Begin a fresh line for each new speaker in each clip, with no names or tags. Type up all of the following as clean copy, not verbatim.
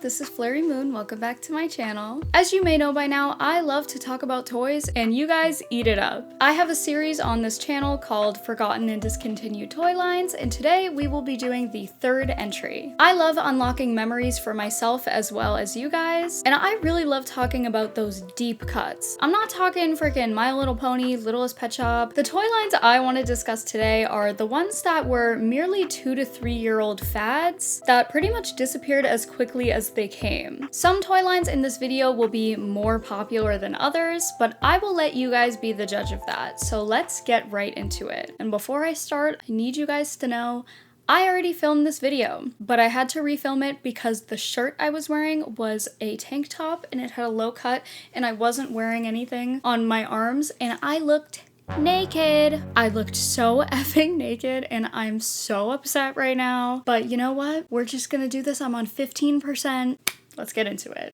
this is Flurry Moon. Welcome back to my channel. As you may know by now, I love to talk about toys and you guys eat it up. I have a series on this channel called Forgotten and Discontinued Toy Lines, and today we will be doing the third entry. I love unlocking memories for myself as well as you guys, and I really love talking about those deep cuts. I'm not talking freaking My Little Pony, Littlest Pet Shop. The toy lines I want to discuss today are the ones that were merely 2 to 3 year old fads that pretty much disappeared as quickly as they came. Some toy lines in this video will be more popular than others, but I will let you guys be the judge of that. So let's get right into it. And before I start, I need you guys to know I already filmed this video, but I had to refilm it because the shirt I was wearing was a tank top and it had a low cut and I wasn't wearing anything on my arms and I looked naked. I looked so effing naked and I'm so upset right now. But you know what? We're just gonna do this. I'm on 15%. Let's get into it.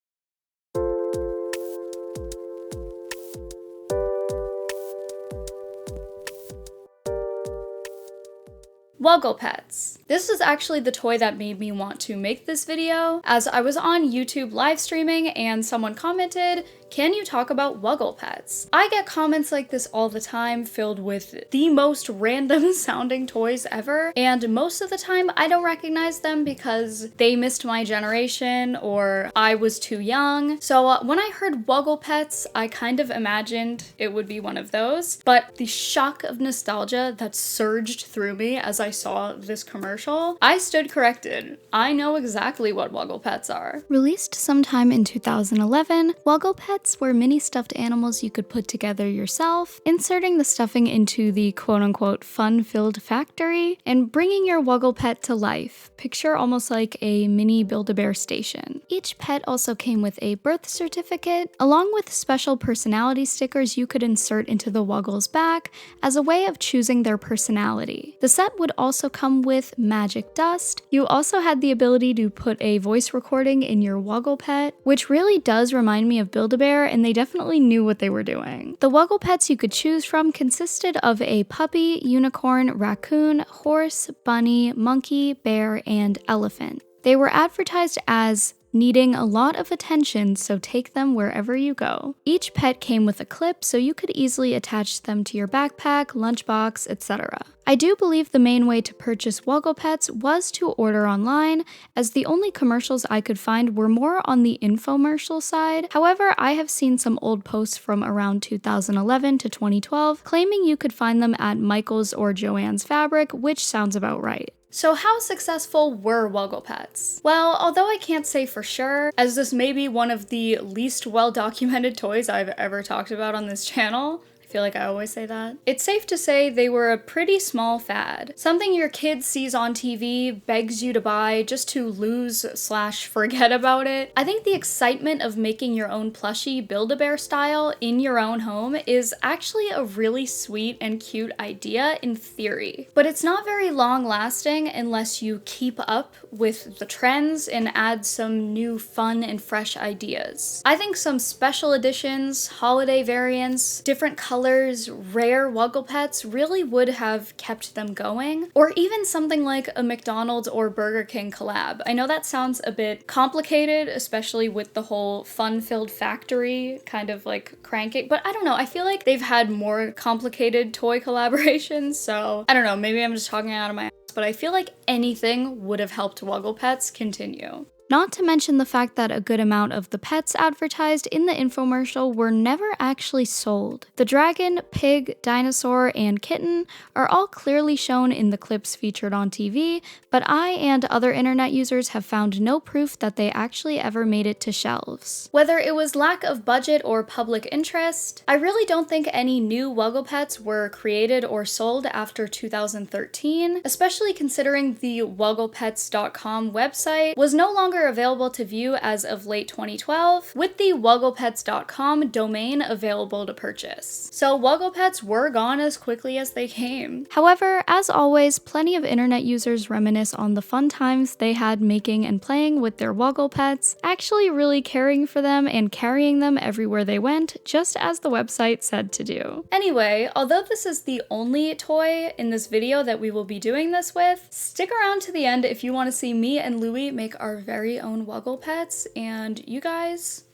Wuggle Pets. This is actually the toy that made me want to make this video, as I was on YouTube live streaming and someone commented, "Can you talk about Wuggle Pets?" I get comments like this all the time filled with the most random sounding toys ever, and most of the time I don't recognize them because they missed my generation or I was too young. So when I heard Wuggle Pets, I kind of imagined it would be one of those, but the shock of nostalgia that surged through me as I saw this commercial, I stood corrected. I know exactly what Wuggle Pets are. Released sometime in 2011, Wuggle Pets were mini stuffed animals you could put together yourself, inserting the stuffing into the quote-unquote fun-filled factory, and bringing your Wuggle pet to life. Picture almost like a mini Build-A-Bear station. Each pet also came with a birth certificate, along with special personality stickers you could insert into the Wuggle's back as a way of choosing their personality. The set would also come with magic dust. You also had the ability to put a voice recording in your Wuggle pet, which really does remind me of Build-A-Bear, and they definitely knew what they were doing. The Wuggle Pets you could choose from consisted of a puppy, unicorn, raccoon, horse, bunny, monkey, bear, and elephant. They were advertised as needing a lot of attention, so take them wherever you go. Each pet came with a clip, so you could easily attach them to your backpack, lunchbox, etc. I do believe the main way to purchase Wuggle Pets was to order online, as the only commercials I could find were more on the infomercial side. However, I have seen some old posts from around 2011 to 2012 claiming you could find them at Michael's or Joann's Fabric, which sounds about right. So how successful were Wuggle Pets? Well, although I can't say for sure, as this may be one of the least well-documented toys I've ever talked about on this channel, I feel like I always say that, it's safe to say they were a pretty small fad. Something your kid sees on TV, begs you to buy just to lose/forget about it. I think the excitement of making your own plushie Build-A-Bear style in your own home is actually a really sweet and cute idea in theory. But it's not very long lasting unless you keep up with the trends and add some new fun and fresh ideas. I think some special editions, holiday variants, different colors, rare Wuggle Pets really would have kept them going, or even something like a McDonald's or Burger King collab. I know that sounds a bit complicated, especially with the whole fun-filled factory kind of like cranking, but I don't know, I feel like they've had more complicated toy collaborations, so I don't know, maybe I'm just talking out of my ass, but I feel like anything would have helped Wuggle Pets continue. Not to mention the fact that a good amount of the pets advertised in the infomercial were never actually sold. The dragon, pig, dinosaur, and kitten are all clearly shown in the clips featured on TV, but I and other internet users have found no proof that they actually ever made it to shelves. Whether it was lack of budget or public interest, I really don't think any new Wuggle Pets were created or sold after 2013, especially considering the WugglePets.com website was no longer available to view as of late 2012, with the WugglePets.com domain available to purchase. So Wuggle Pets were gone as quickly as they came. However, as always, plenty of internet users reminisce on the fun times they had making and playing with their Wuggle Pets, actually really caring for them and carrying them everywhere they went, just as the website said to do. Anyway, although this is the only toy in this video that we will be doing this with, stick around to the end if you want to see me and Louie make our very very own Wuggle Pets, and you guys,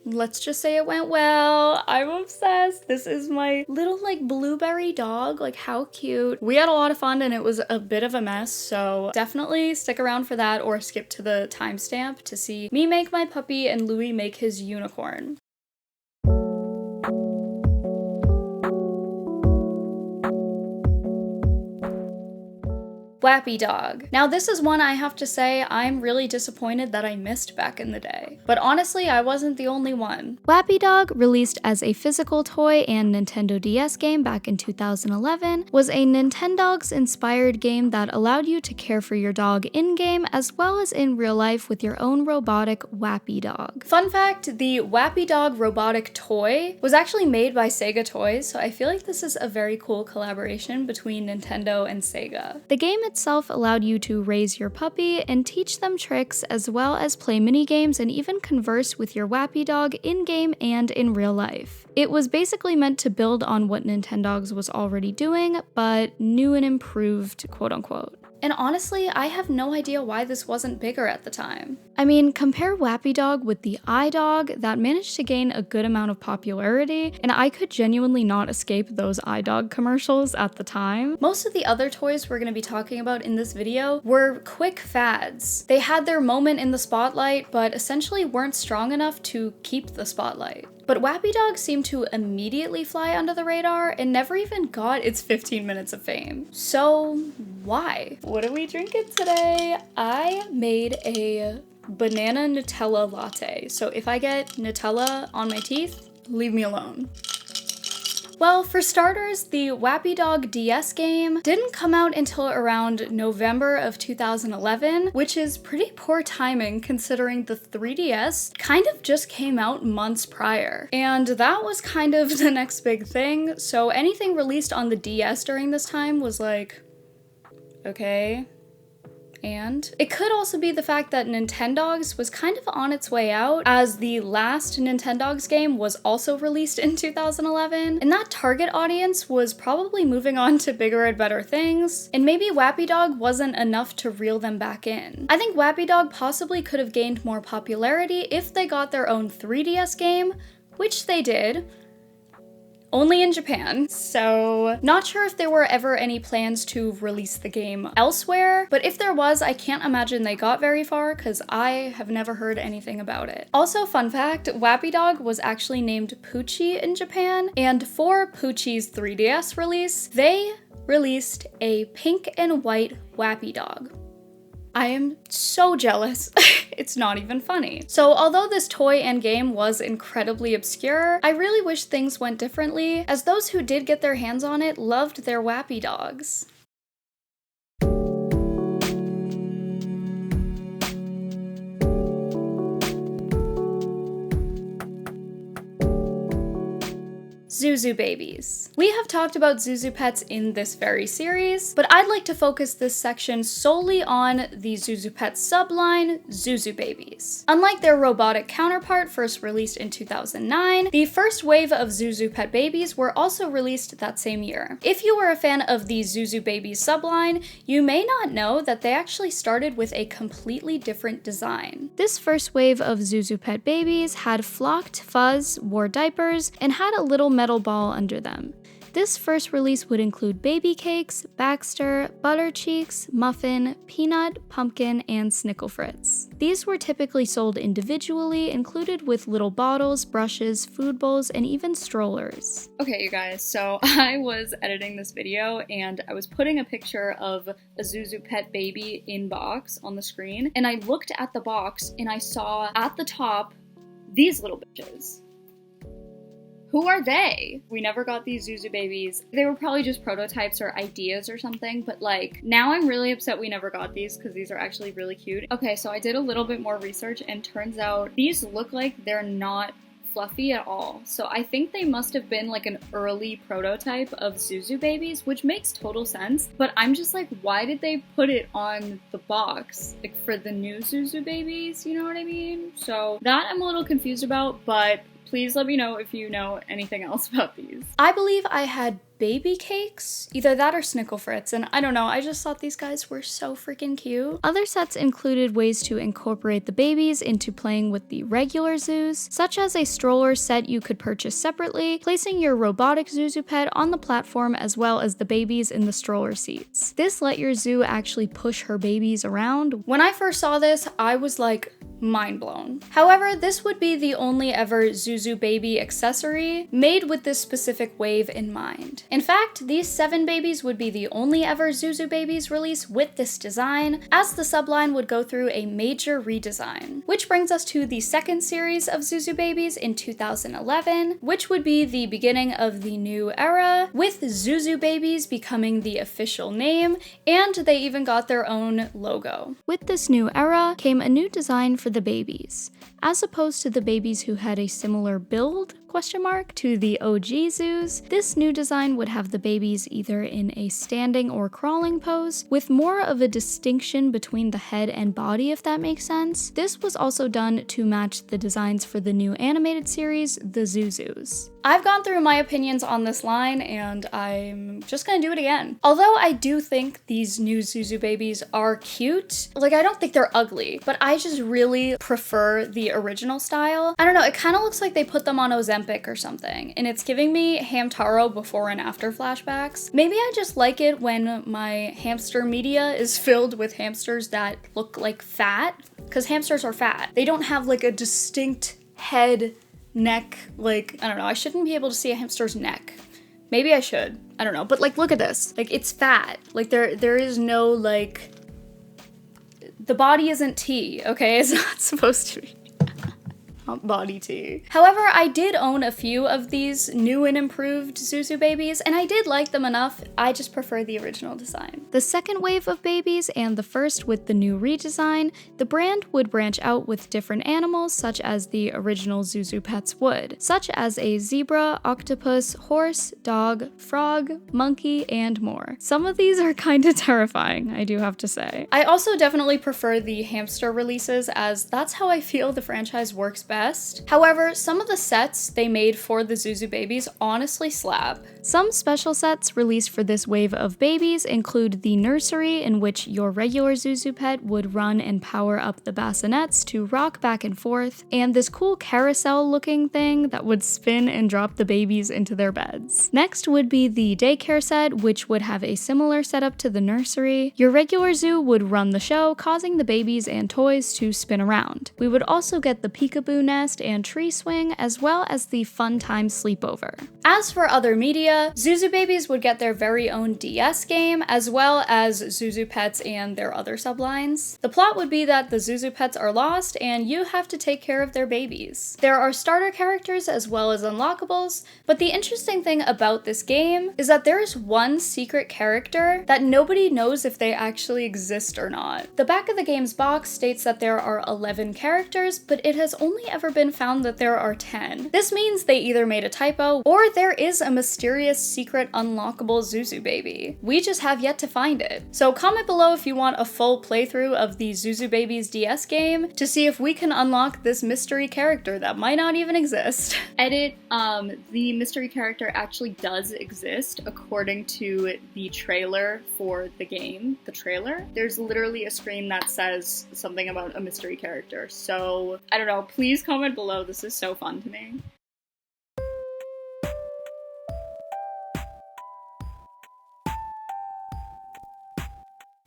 let's just say it went well. I'm obsessed. This is my little like blueberry dog. Like, how cute. We had a lot of fun and it was a bit of a mess, so definitely stick around for that or skip to the timestamp to see me make my puppy and Louis make his unicorn. Wappy Dog. Now this is one I have to say I'm really disappointed that I missed back in the day. But honestly, I wasn't the only one. Wappy Dog, released as a physical toy and Nintendo DS game back in 2011, was a Nintendogs inspired game that allowed you to care for your dog in-game as well as in real life with your own robotic Wappy Dog. Fun fact, the Wappy Dog robotic toy was actually made by Sega Toys, so I feel like this is a very cool collaboration between Nintendo and Sega. The game itself allowed you to raise your puppy and teach them tricks as well as play mini games and even converse with your Wappy Dog in-game and in real life. It was basically meant to build on what Nintendogs was already doing, but new and improved, quote unquote. And honestly, I have no idea why this wasn't bigger at the time. I mean, compare Wappy Dog with the iDog that managed to gain a good amount of popularity, and I could genuinely not escape those iDog commercials at the time. Most of the other toys we're going to be talking about in this video were quick fads. They had their moment in the spotlight, but essentially weren't strong enough to keep the spotlight. But Wappy Dog seemed to immediately fly under the radar and never even got its 15 minutes of fame. So why? What are we drinking today? I made a banana Nutella latte. So if I get Nutella on my teeth, leave me alone. Well, for starters, the Wappy Dog DS game didn't come out until around November of 2011, which is pretty poor timing considering the 3DS kind of just came out months prior. And that was kind of the next big thing, so anything released on the DS during this time was like, okay. And it could also be the fact that Nintendogs was kind of on its way out, as the last Nintendogs game was also released in 2011, and that target audience was probably moving on to bigger and better things, and maybe Wappy Dog wasn't enough to reel them back in. I think Wappy Dog possibly could have gained more popularity if they got their own 3DS game, which they did. Only in Japan, so not sure if there were ever any plans to release the game elsewhere, but if there was, I can't imagine they got very far because I have never heard anything about it. Also, fun fact, Wappy Dog was actually named Poochie in Japan, and for Poochie's 3DS release, they released a pink and white Wappy Dog. I am so jealous. It's not even funny. So although this toy and game was incredibly obscure, I really wish things went differently, as those who did get their hands on it loved their Wappy Dogs. ZhuZhu Babies. We have talked about ZhuZhu Pets in this very series, but I'd like to focus this section solely on the ZhuZhu Pets subline, ZhuZhu Babies. Unlike their robotic counterpart first released in 2009, the first wave of ZhuZhu Pet babies were also released that same year. If you were a fan of the ZhuZhu Babies subline, you may not know that they actually started with a completely different design. This first wave of ZhuZhu Pet babies had flocked fuzz, wore diapers, and had a little metal ball under them. This first release would include Baby Cakes, Baxter, Butter Cheeks, Muffin, Peanut, Pumpkin, and Snickle Fritz. These were typically sold individually, included with little bottles, brushes, food bowls, and even strollers. Okay, you guys, so I was editing this video and I was putting a picture of a ZhuZhu Pet baby in box on the screen, and I looked at the box and I saw at the top these little bitches. Who are they? We never got these ZhuZhu Babies. They were probably just prototypes or ideas or something, but like, now I'm really upset we never got these because these are actually really cute. Okay, so I did a little bit more research and turns out these look like they're not fluffy at all. So I think they must have been like an early prototype of ZhuZhu Babies, which makes total sense, but I'm just like, why did they put it on the box? Like for the new ZhuZhu Babies, you know what I mean? So that I'm a little confused about, but please let me know if you know anything else about these. I believe I had baby cakes. Either that or Snickle Fritz, and I don't know, I just thought these guys were so freaking cute. Other sets included ways to incorporate the babies into playing with the regular zoos, such as a stroller set you could purchase separately, placing your robotic ZhuZhu pet on the platform as well as the babies in the stroller seats. This let your zoo actually push her babies around. When I first saw this, I was like, mind blown. However, this would be the only ever ZhuZhu Baby accessory made with this specific wave in mind. In fact, these 7 babies would be the only ever ZhuZhu Babies release with this design, as the subline would go through a major redesign. Which brings us to the second series of ZhuZhu Babies in 2011, which would be the beginning of the new era, with ZhuZhu Babies becoming the official name, and they even got their own logo. With this new era came a new design for the babies. As opposed to the babies who had a similar build, to the OG zoos, this new design would have the babies either in a standing or crawling pose, with more of a distinction between the head and body, if that makes sense. This was also done to match the designs for the new animated series, the ZhuZhus. I've gone through my opinions on this line, and I'm just gonna do it again. Although I do think these new ZhuZhu Babies are cute, like I don't think they're ugly, but I just really prefer the original style. I don't know, it kind of looks like they put them on Ozempic or something, and it's giving me Hamtaro before and after flashbacks. Maybe I just like it when my hamster media is filled with hamsters that look like fat, because hamsters are fat. They don't have like a distinct head, neck, like, I don't know, I shouldn't be able to see a hamster's neck. Maybe I should, I don't know, but like look at this, like it's fat. Like there is no like, the body isn't tea, okay? It's not supposed to be. Body tea. However, I did own a few of these new and improved ZhuZhu Babies, and I did like them enough. I just prefer the original design. The second wave of babies, and the first with the new redesign, the brand would branch out with different animals such as the original ZhuZhu Pets would, such as a zebra, octopus, horse, dog, frog, monkey, and more. Some of these are kind of terrifying, I do have to say. I also definitely prefer the hamster releases, as that's how I feel the franchise works best. However, some of the sets they made for the ZhuZhu Babies honestly slap. Some special sets released for this wave of babies include the nursery, in which your regular ZhuZhu pet would run and power up the bassinets to rock back and forth, and this cool carousel looking thing that would spin and drop the babies into their beds. Next would be the daycare set, which would have a similar setup to the nursery. Your regular zoo would run the show, causing the babies and toys to spin around. We would also get the peekaboo nest and tree swing, as well as the fun time sleepover. As for other media, ZhuZhu Babies would get their very own DS game, as well as ZhuZhu Pets and their other sublines. The plot would be that the ZhuZhu Pets are lost, and you have to take care of their babies. There are starter characters as well as unlockables, but the interesting thing about this game is that there is one secret character that nobody knows if they actually exist or not. The back of the game's box states that there are 11 characters, but it has only ever been found that there are 10. This means they either made a typo, or there is a mysterious secret unlockable ZhuZhu Baby. We just have yet to find it. So comment below if you want a full playthrough of the ZhuZhu Babies DS game to see if we can unlock this mystery character that might not even exist. Edit, the mystery character actually does exist according to the trailer for the game. The trailer? There's literally a screen that says something about a mystery character. So, I don't know, please comment below, this is so fun to me.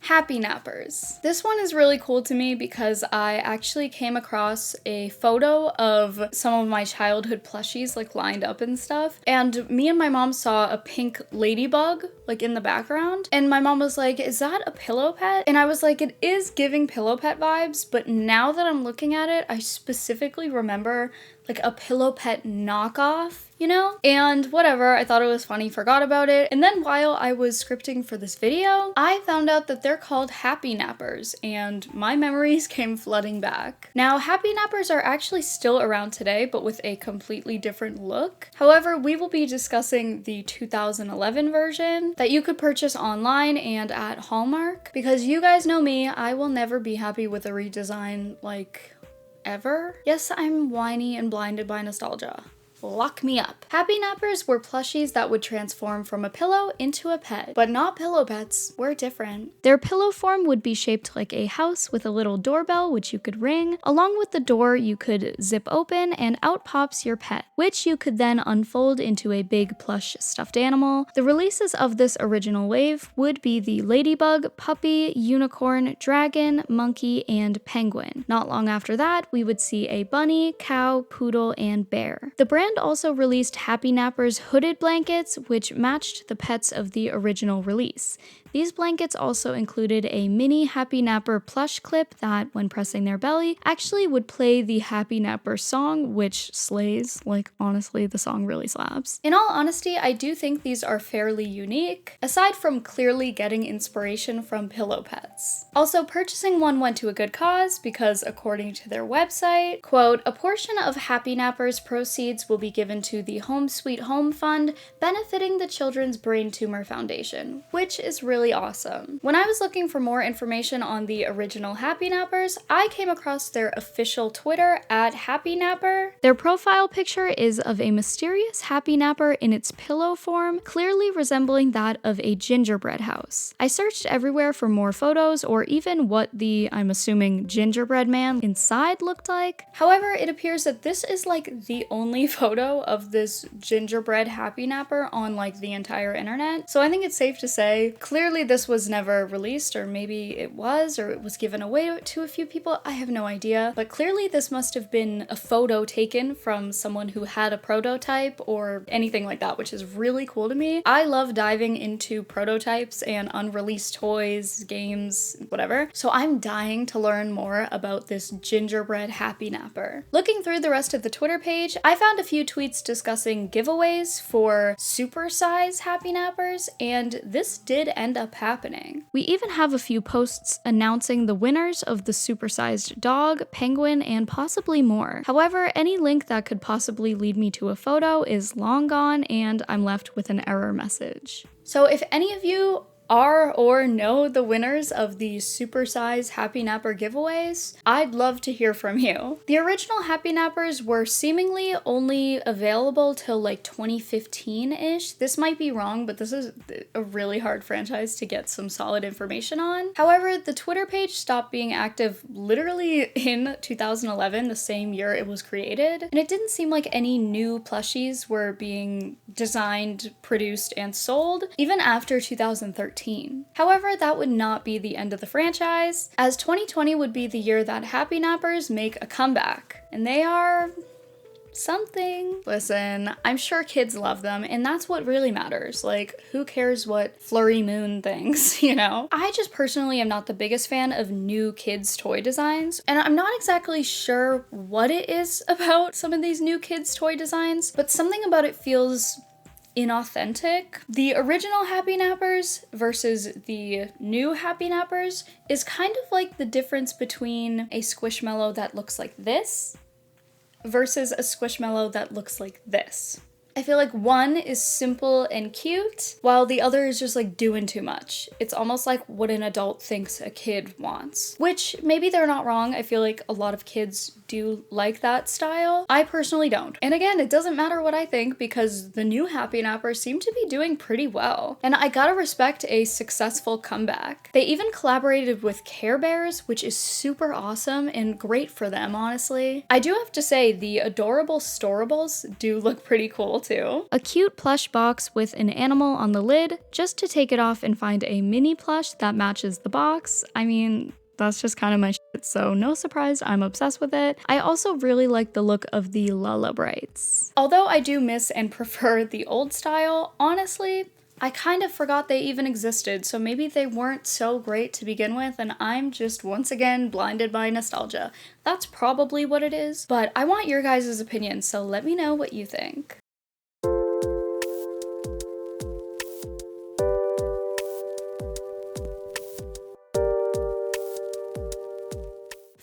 Happy Nappers. This one is really cool to me because I actually came across a photo of some of my childhood plushies like lined up and stuff, and me and my mom saw a pink ladybug like in the background, and my mom was like, is that a pillow pet? And I was like, it is giving pillow pet vibes, but now that I'm looking at it, I specifically remember like a pillow pet knockoff, you know? And whatever, I thought it was funny, forgot about it. And then while I was scripting for this video, I found out that they're called Happy Nappers, and my memories came flooding back. Now, Happy Nappers are actually still around today, but with a completely different look. However, we will be discussing the 2011 version that you could purchase online and at Hallmark, because you guys know me, I will never be happy with a redesign like ever. Yes, I'm whiny and blinded by nostalgia. lock me up. Happy Nappers were plushies that would transform from a pillow into a pet, but not pillow pets. We're different. Their pillow form would be shaped like a house with a little doorbell which you could ring. Along with the door, you could zip open and out pops your pet, which you could then unfold into a big plush stuffed animal. The releases of this original wave would be the ladybug, puppy, unicorn, dragon, monkey, and penguin. Not long after that, we would see a bunny, cow, poodle, and bear. The brand also released Happy Nappers hooded blankets, which matched the pets of the original release. These blankets also included a mini Happy Napper plush clip that, when pressing their belly, actually would play the Happy Napper song, which slays. Like, honestly, the song really slaps. In all honesty, I do think these are fairly unique, aside from clearly getting inspiration from pillow pets. Also, purchasing one went to a good cause because, according to their website, quote, "A portion of Happy Nappers proceeds will be given to the Home Sweet Home Fund, benefiting the Children's Brain Tumor Foundation," which is really awesome. When I was looking for more information on the original Happy Nappers, I came across their official Twitter at Happy Napper. Their profile picture is of a mysterious Happy Napper in its pillow form, clearly resembling that of a gingerbread house. I searched everywhere for more photos or even what the, I'm assuming, gingerbread man inside looked like. However, it appears that this is like the only photo of this gingerbread Happy Napper on like the entire internet. So I think it's safe to say, clearly this was never released, or maybe it was, or it was given away to a few people. I have no idea, but clearly this must have been a photo taken from someone who had a prototype or anything like that, which is really cool to me. I love diving into prototypes and unreleased toys, games, whatever. So I'm dying to learn more about this gingerbread Happy Napper. Looking through the rest of the Twitter page, I found a few tweets discussing giveaways for supersize Happy Nappers, and this did end up happening. We even have a few posts announcing the winners of the supersized dog, penguin, and possibly more. However, any link that could possibly lead me to a photo is long gone, and I'm left with an error message. So if any of you are or know the winners of the supersize Happy Napper giveaways, I'd love to hear from you. The original Happy Nappers were seemingly only available till like 2015-ish. This might be wrong, but this is a really hard franchise to get some solid information on. However, the Twitter page stopped being active literally in 2011, the same year it was created, and it didn't seem like any new plushies were being designed, produced, and sold, even after 2013. However, that would not be the end of the franchise, as 2020 would be the year that Happy Nappers make a comeback, and they are something. Listen, I'm sure kids love them, and that's what really matters. Like, who cares what Flurry Moon thinks, you know? I just personally am not the biggest fan of new kids' toy designs, and I'm not exactly sure what it is about some of these new kids' toy designs, but something about it feels inauthentic. The original Happy Nappers versus the new Happy Nappers is kind of like the difference between a Squishmallow that looks like this versus a Squishmallow that looks like this. I feel like one is simple and cute, while the other is just like doing too much. It's almost like what an adult thinks a kid wants, which maybe they're not wrong. I feel like a lot of kids do like that style. I personally don't. And again, it doesn't matter what I think because the new Happy Nappers seem to be doing pretty well. And I gotta respect a successful comeback. They even collaborated with Care Bears, which is super awesome and great for them, honestly. I do have to say the adorable Storables do look pretty cool too. A cute plush box with an animal on the lid, just to take it off and find a mini plush that matches the box. I mean, that's just kind of my shit, so no surprise I'm obsessed with it. I also really like the look of the Lullabrites. Although I do miss and prefer the old style, honestly, I kind of forgot they even existed, so maybe they weren't so great to begin with, and I'm just once again blinded by nostalgia. That's probably what it is, but I want your guys' opinion, so let me know what you think.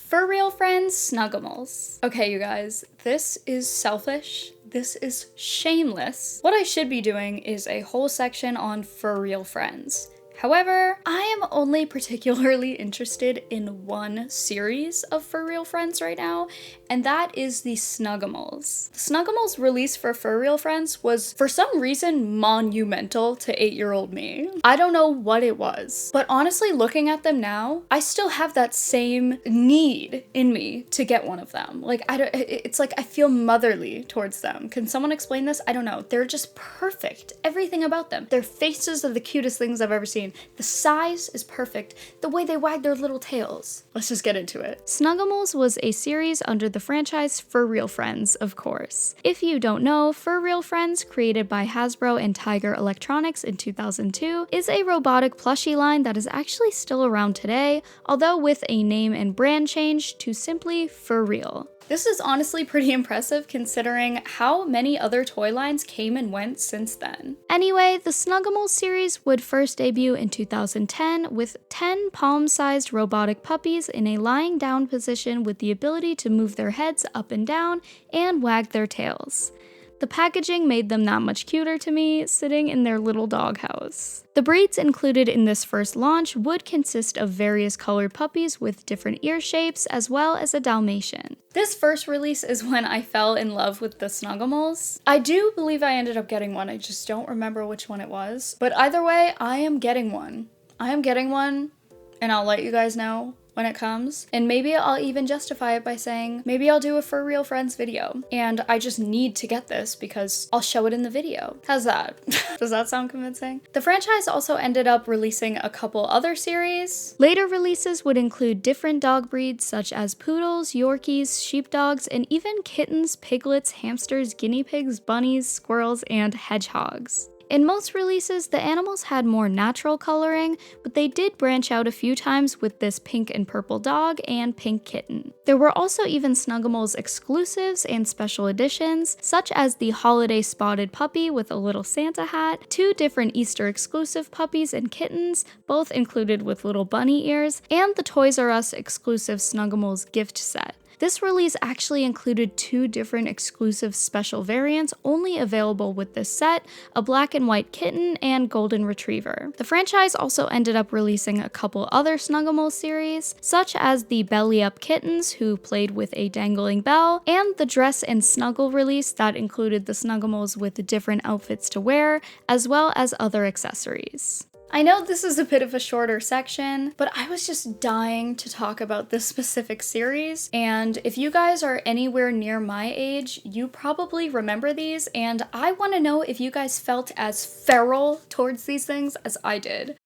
FurReal friends, Snuggimals. Okay, you guys, this is selfish. This is shameless. What I should be doing is a whole section on FurReal friends. However, I am only particularly interested in one series of FurReal friends right now, and that is the Snuggimals. The Snuggimals release for FurReal friends was, for some reason, monumental to 8-year-old me. I don't know what it was, but honestly, looking at them now, I still have that same need in me to get one of them. Like, it's like I feel motherly towards them. Can someone explain this? I don't know. They're just perfect. Everything about them. Their faces are the cutest things I've ever seen. The size is perfect. The way they wag their little tails. Let's just get into it. Snuggimals was a series under the franchise FurReal Friends, of course. If you don't know, FurReal Friends, created by Hasbro and Tiger Electronics in 2002, is a robotic plushie line that is actually still around today, although with a name and brand change to simply FurReal. This is honestly pretty impressive considering how many other toy lines came and went since then. Anyway, the Snuggimals series would first debut in 2010 with 10 palm-sized robotic puppies in a lying down position with the ability to move their heads up and down and wag their tails. The packaging made them that much cuter to me, sitting in their little doghouse. The breeds included in this first launch would consist of various colored puppies with different ear shapes, as well as a Dalmatian. This first release is when I fell in love with the Snuggimals. I do believe I ended up getting one, I just don't remember which one it was. But either way, I am getting one. I am getting one, and I'll let you guys know when it comes. And maybe I'll even justify it by saying, maybe I'll do a FurReal Friends video. And I just need to get this because I'll show it in the video. How's that? Does that sound convincing? The franchise also ended up releasing a couple other series. Later releases would include different dog breeds such as poodles, Yorkies, sheepdogs, and even kittens, piglets, hamsters, guinea pigs, bunnies, squirrels, and hedgehogs. In most releases, the animals had more natural coloring, but they did branch out a few times with this pink and purple dog and pink kitten. There were also even Snuggimals exclusives and special editions, such as the holiday spotted puppy with a little Santa hat, 2 different Easter exclusive puppies and kittens, both included with little bunny ears, and the Toys R Us exclusive Snuggimals gift set. This release actually included 2 different exclusive special variants only available with this set, a black and white kitten and golden retriever. The franchise also ended up releasing a couple other Snuggimals series, such as the Belly Up Kittens, who played with a dangling bell, and the Dress and Snuggle release that included the Snuggimals with different outfits to wear, as well as other accessories. I know this is a bit of a shorter section, but I was just dying to talk about this specific series, and if you guys are anywhere near my age, you probably remember these, and I want to know if you guys felt as feral towards these things as I did.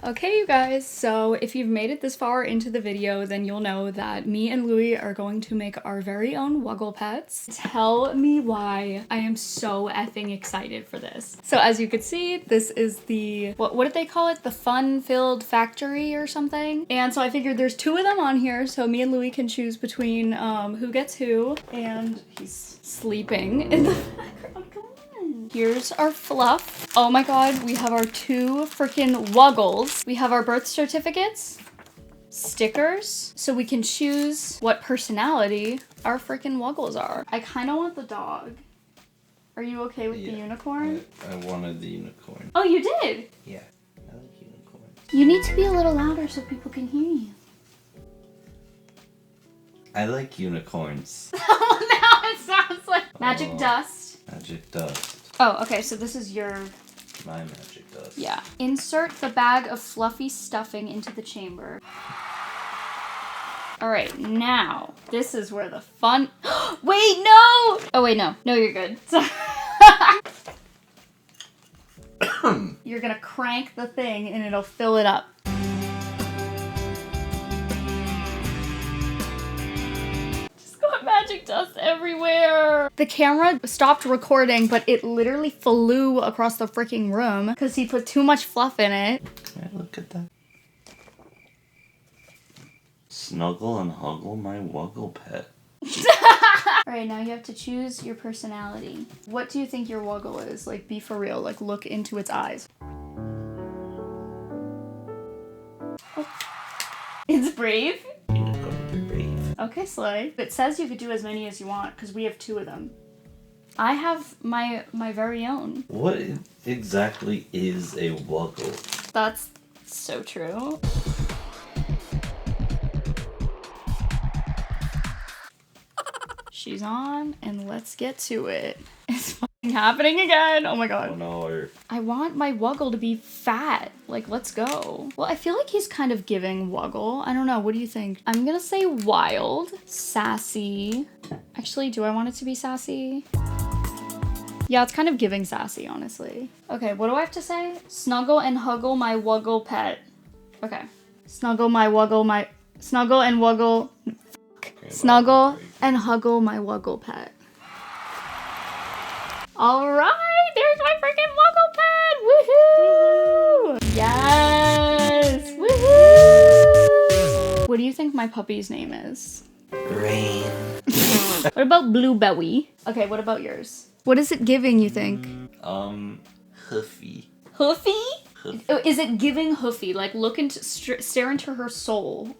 Okay, you guys, so if you've made it this far into the video, then you'll know that me and Louie are going to make our very own Wuggle Pets. Tell me why I am so effing excited for this. So as you can see, this is the, what did they call it? The fun-filled factory or something? And so I figured there's 2 of them on here, so me and Louie can choose between who gets who, and he's sleeping in the background. Here's our fluff. Oh my god, we have our 2 freaking Wuggles. We have our birth certificates, stickers, so we can choose what personality our freaking Wuggles are. I kind of want the dog. Are you okay with the unicorn?
I wanted the unicorn.
Oh, you did?
Yeah, I like unicorns.
You need to be a little louder so people can hear you.
I like unicorns.
Oh, now it sounds like magic dust.
Magic dust.
Oh, okay, so this is your...
My magic dust.
Yeah. Insert the bag of fluffy stuffing into the chamber. All right, now, this is where the fun... Wait, no! Oh, wait, no. No, you're good. You're gonna crank the thing and it'll fill it up. Magic dust everywhere. The camera stopped recording, but it literally flew across the freaking room because he put too much fluff in it.
Hey, look at that. Snuggle and huggle my Wuggle pet.
Alright, now you have to choose your personality. What do you think your Wuggle is? Like, be for real. Like, look into its eyes. Oh. It's brave? Okay, Slay. It says you could do as many as you want, because we have 2 of them. I have my very own.
What exactly is a Wuggle?
That's so true. She's on, and let's get to it. It's fucking happening again. Oh my god.
Oh no.
I want my Wuggle to be fat. Like, let's go. Well, I feel like he's kind of giving Wuggle. I don't know. What do you think? I'm gonna say wild, sassy. Actually, do I want it to be sassy? Yeah, it's kind of giving sassy, honestly. Okay, what do I have to say? Snuggle and huggle my Wuggle pet. Okay. Snuggle my Wuggle, my... Snuggle and Wuggle... Snuggle and huggle my Wuggle pet. Alright, there's my freaking Wuggle pet! Woohoo! Yes! Woohoo! What do you think my puppy's name is?
Rain.
What about Blueberry? Okay, what about yours? What is it giving, you think?
Hoofy.
Hoofy?
Hoofy.
Oh, is it giving Hoofy? Like, look into, stare into her soul.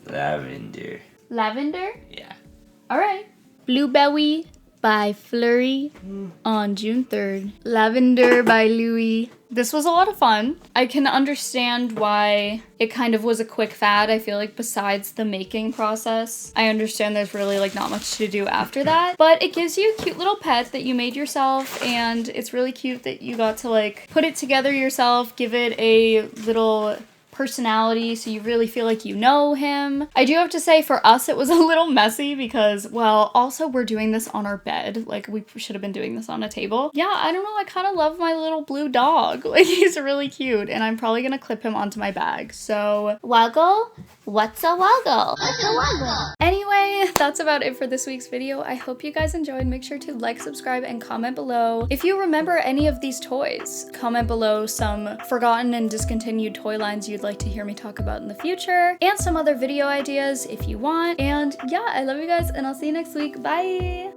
Lavender.
Lavender?
Yeah.
Alright. Blueberry by Flurry on June 3rd. Lavender by Louie. This was a lot of fun. I can understand why it kind of was a quick fad. I feel like besides the making process, I understand there's really like not much to do after that. But it gives you a cute little pet that you made yourself, and it's really cute that you got to like put it together yourself, give it a little personality so you really feel like you know him. I do have to say for us it was a little messy because, well, also we're doing this on our bed. Like we should have been doing this on a table. Yeah, I don't know, I kind of love my little blue dog. Like he's really cute and I'm probably gonna clip him onto my bag. So Wuggle, what's a Wuggle? What's a Wuggle? Anyway, that's about it for this week's video. I hope you guys enjoyed. Make sure to like, subscribe, and comment below. If you remember any of these toys, comment below some forgotten and discontinued toy lines you'd like to hear me talk about in the future, and some other video ideas if you want. And yeah, I love you guys and I'll see you next week. Bye!